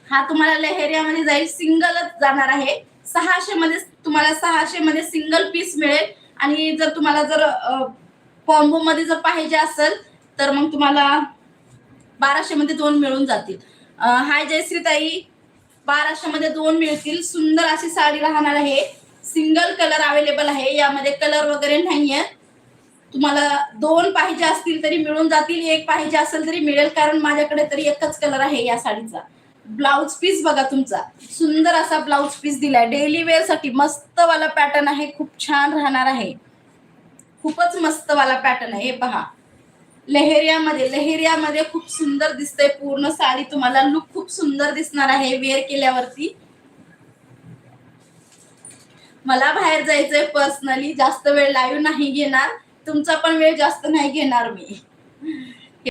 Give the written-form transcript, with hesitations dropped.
हा तुम्हाला लहेरियामध्ये जाईल, सिंगलच जाणार आहे. 600 मध्ये तुम्हाला 600 मध्ये सिंगल पीस मिळेल. आणि जर तुम्हाला जर कॉम्बो मध्ये जर पाहिजे असेल तर मग तुम्हाला 1200 मध्ये 2 मिळून जातील. हाय जयश्री ताई, 1200 मध्ये 2 मिळतील. सुंदर अशी साडी राहणार आहे. सिंगल कलर अवेलेबल आहे, यामध्ये कलर वगैरे नाहीये. तुम्हाला 2 पाहिजे असतील तरी मिळून जातील, 1 पाहिजे असेल तरी मिळेल, कारण माझ्याकडे तरी एकच कलर आहे या साडीचा. ब्लाउज पीस बघा तुमचा, सुंदर असा ब्लाउज पीस दिलाय. डेली वेअर साठी मस्त वाला पॅटर्न आहे, खूप छान राहणार आहे. खूपच मस्त वाला पॅटर्न आहे. हे पहा, लहेरियामध्ये खूप सुंदर दिसतंय. पूर्ण साडी तुम्हाला लुक खूप सुंदर दिसणार आहे वेअर केल्यावरती. मला बाहेर जायचंय पर्सनली, जास्त वेळ लाईव्ह नाही घेणार, तुमचा पण वेळ जास्त नाही घेणार मी.